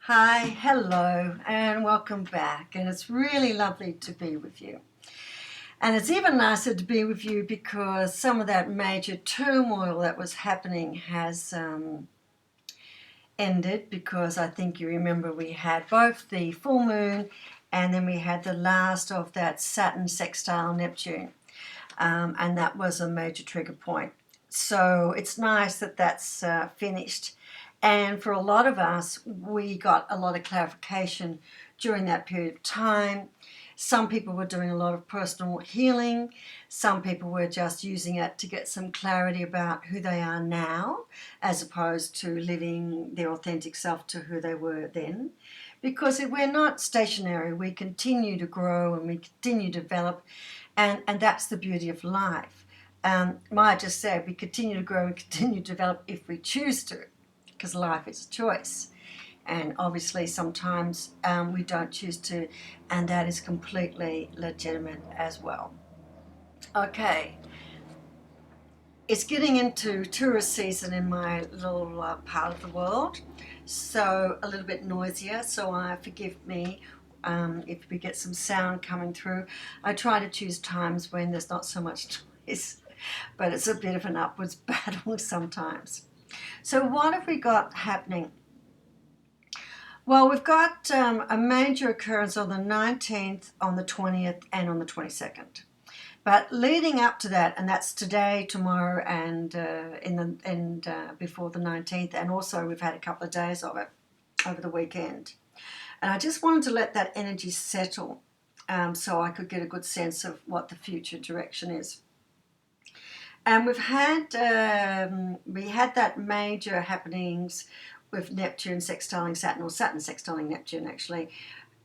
Hi, hello, and welcome back. And it's really lovely to be with you. And it's even nicer to be with you because some of that major turmoil that was happening has ended. Because I think you remember we had both the full moon and then we had the last of that Saturn sextile Neptune. And that was a major trigger point. So it's nice that that's finished. And for a lot of us, we got a lot of clarification during that period of time. Some people were doing a lot of personal healing. Some people were just using it to get some clarity about who they are now, as opposed to living their authentic self to who they were then. Because we're not stationary, we continue to grow and we continue to develop, and that's the beauty of life. Maya just said we continue to grow and continue to develop if we choose to, because life is a choice. And obviously, sometimes we don't choose to, and that is completely legitimate as well. Okay, it's getting into tourist season in my little part of the world, so a little bit noisier. So forgive me if we get some sound coming through. I try to choose times when there's not so much noise, but it's a bit of an upwards battle sometimes. So what have we got happening? Well, we've got a major occurrence on the 19th, on the 20th, and on the 22nd. But leading up to that, and that's today, tomorrow, and before the 19th, and also we've had a couple of days of it over the weekend. And I just wanted to let that energy settle so I could get a good sense of what the future direction is. And we had that major happenings with Neptune sextiling Saturn, or Saturn sextiling Neptune actually,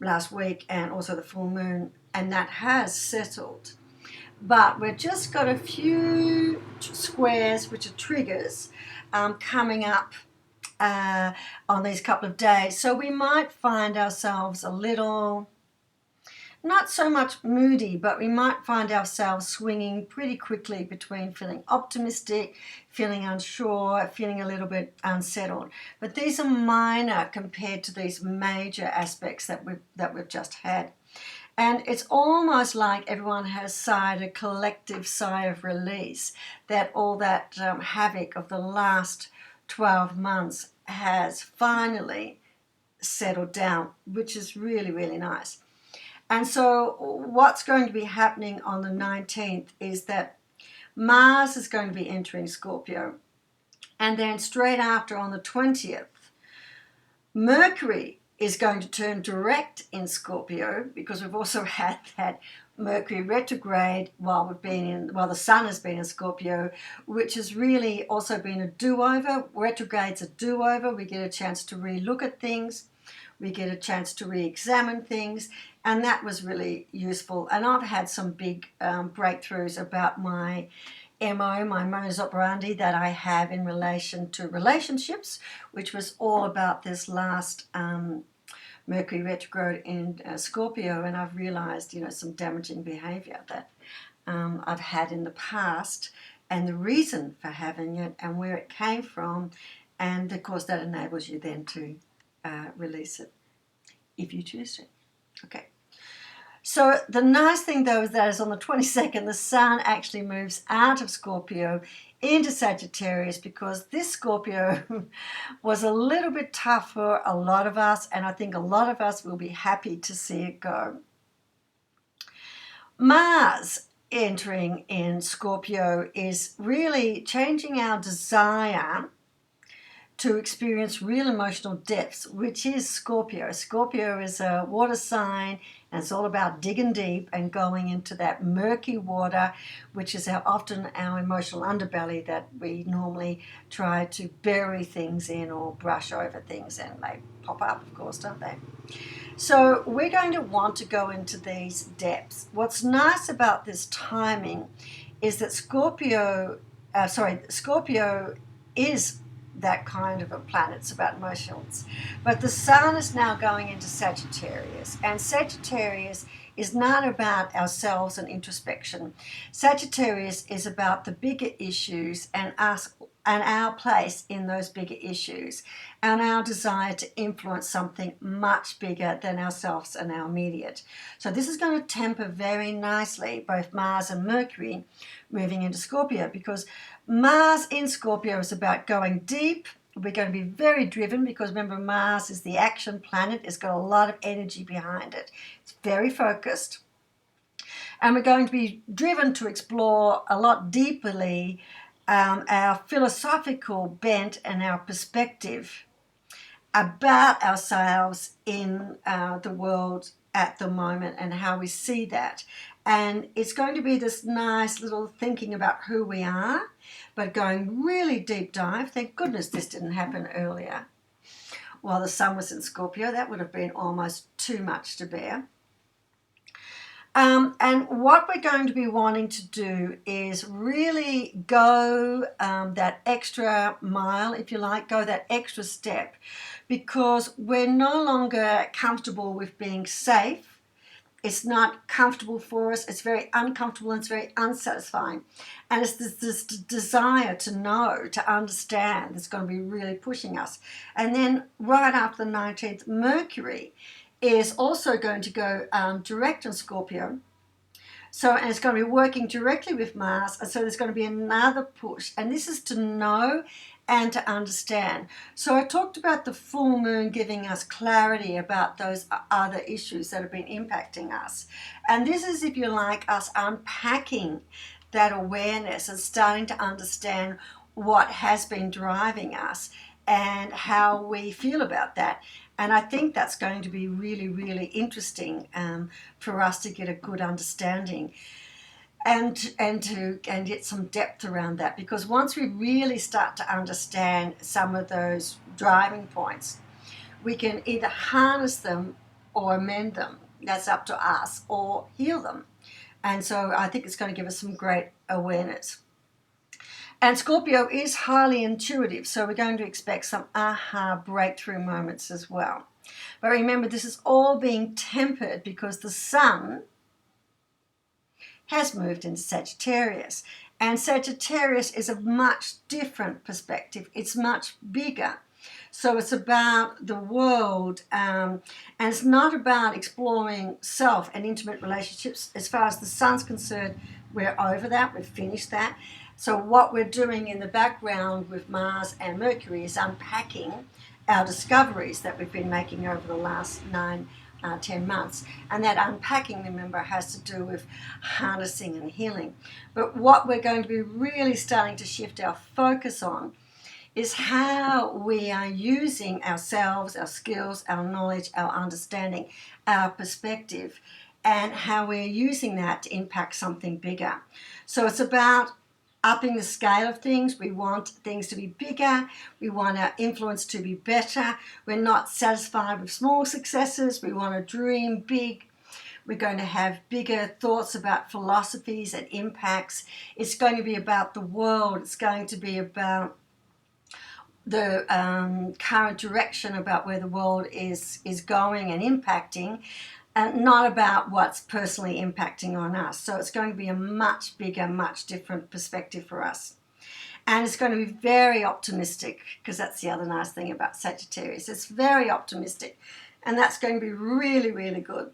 last week, and also the full moon, and that has settled. But we've just got a few squares, which are triggers, coming up on these couple of days. So we might find ourselves a little, not so much moody, but we might find ourselves swinging pretty quickly between feeling optimistic, feeling unsure, feeling a little bit unsettled. But these are minor compared to these major aspects that we've just had. And it's almost like everyone has sighed a collective sigh of release, that all that havoc of the last 12 months has finally settled down, which is really, really nice. And so what's going to be happening on the 19th is that Mars is going to be entering Scorpio. And then straight after, on the 20th, Mercury is going to turn direct in Scorpio, because we've also had that Mercury retrograde while the Sun has been in Scorpio, which has really also been a do-over. Retrograde's a do-over. We get a chance to re-look at things. We get a chance to re-examine things, and that was really useful. And I've had some big breakthroughs about my MO, my modus operandi that I have in relation to relationships, which was all about this last Mercury retrograde in Scorpio, and I've realized, some damaging behavior that I've had in the past, and the reason for having it and where it came from, and of course that enables you then to release it if you choose to. Okay. So the nice thing though is that on the 22nd, the Sun actually moves out of Scorpio into Sagittarius, because this Scorpio was a little bit tough for a lot of us, and I think a lot of us will be happy to see it go. Mars entering in Scorpio is really changing our desire to experience real emotional depths, which is Scorpio. Scorpio is a water sign, and it's all about digging deep and going into that murky water, which is often our emotional underbelly that we normally try to bury things in or brush over things, and they pop up, of course, don't they? So we're going to want to go into these depths. What's nice about this timing is that Scorpio is that kind of a planet. It's about emotions. But the Sun is now going into Sagittarius, and Sagittarius is not about ourselves and introspection. Sagittarius is about the bigger issues and us and our place in those bigger issues, and our desire to influence something much bigger than ourselves and our immediate. So this is going to temper very nicely both Mars and Mercury moving into Scorpio, because Mars in Scorpio is about going deep. We're going to be very driven because remember, Mars is the action planet. It's got a lot of energy behind it. It's very focused. And we're going to be driven to explore a lot deeply our philosophical bent and our perspective about ourselves in the world at the moment and how we see that. And it's going to be this nice little thinking about who we are, but going really deep dive. Thank goodness this didn't happen earlier while the sun was in Scorpio. That would have been almost too much to bear. And what we're going to be wanting to do is really go that extra mile, if you like, go that extra step, because we're no longer comfortable with being safe. It's not comfortable for us. It's very uncomfortable and it's very unsatisfying. And it's this desire to know, to understand, that's going to be really pushing us. And then right after the 19th, Mercury is also going to go direct in Scorpio. So, and it's going to be working directly with Mars. And so there's going to be another push. And this is to know and to understand. So I talked about the full moon giving us clarity about those other issues that have been impacting us. And this is, if you like, us unpacking that awareness and starting to understand what has been driving us and how we feel about that. And I think that's going to be really, really interesting for us to get a good understanding and get some depth around that. Because once we really start to understand some of those driving points, we can either harness them or amend them. That's up to us, or heal them. And so I think it's going to give us some great awareness. And Scorpio is highly intuitive, so we're going to expect some aha breakthrough moments as well. But remember, this is all being tempered because the sun has moved into Sagittarius. And Sagittarius is a much different perspective. It's much bigger. So it's about the world, and it's not about exploring self and intimate relationships. As far as the sun's concerned, we're over that, we've finished that. So what we're doing in the background with Mars and Mercury is unpacking our discoveries that we've been making over the last 10 months. And that unpacking, remember, has to do with harnessing and healing. But what we're going to be really starting to shift our focus on is how we are using ourselves, our skills, our knowledge, our understanding, our perspective, and how we're using that to impact something bigger. So it's about upping the scale of things. We want things to be bigger. We want our influence to be better. We're not satisfied with small successes. We want to dream big. We're going to have bigger thoughts about philosophies and impacts. It's going to be about the world. It's going to be about the current direction, about where the world is going and impacting, and not about what's personally impacting on us. So it's going to be a much bigger, much different perspective for us. And it's going to be very optimistic, because that's the other nice thing about Sagittarius. It's very optimistic, and that's going to be really, really good.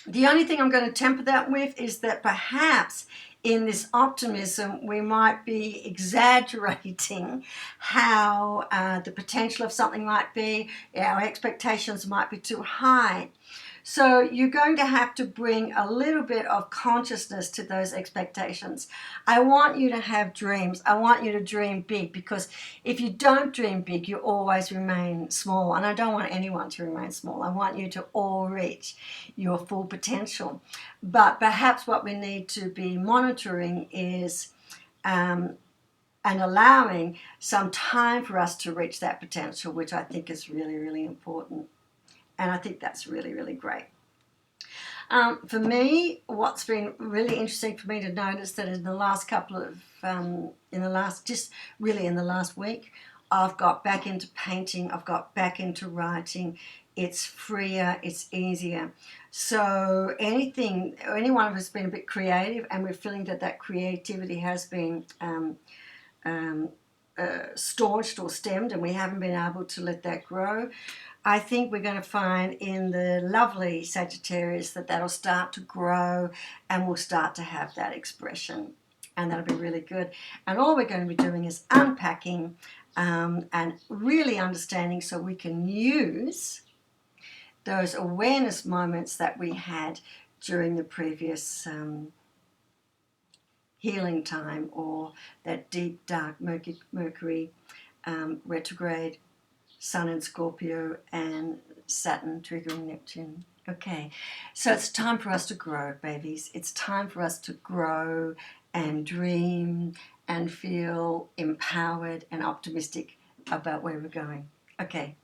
The only thing I'm going to temper that with is that perhaps in this optimism, we might be exaggerating how the potential of something might be. Our expectations might be too high. So you're going to have to bring a little bit of consciousness to those expectations. I want you to have dreams. I want you to dream big, because if you don't dream big, you always remain small. And I don't want anyone to remain small. I want you to all reach your full potential. But perhaps what we need to be monitoring is and allowing some time for us to reach that potential, which I think is really, really important. And I think that's really, really great. For me, what's been really interesting for me to notice that in the last couple of, in the last week, I've got back into painting, I've got back into writing. It's freer, it's easier. So anyone who's been a bit creative, and we're feeling that creativity has been staunched or stemmed, and we haven't been able to let that grow. I think we're going to find in the lovely Sagittarius that that'll start to grow and we'll start to have that expression, and that'll be really good. And all we're going to be doing is unpacking and really understanding so we can use those awareness moments that we had during the previous healing time, or that deep dark Mercury retrograde, Sun in Scorpio, and Saturn triggering Neptune. Okay, so it's time for us to grow, babies. It's time for us to grow and dream and feel empowered and optimistic about where we're going. Okay,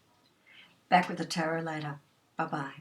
back with the tarot later. Bye-bye.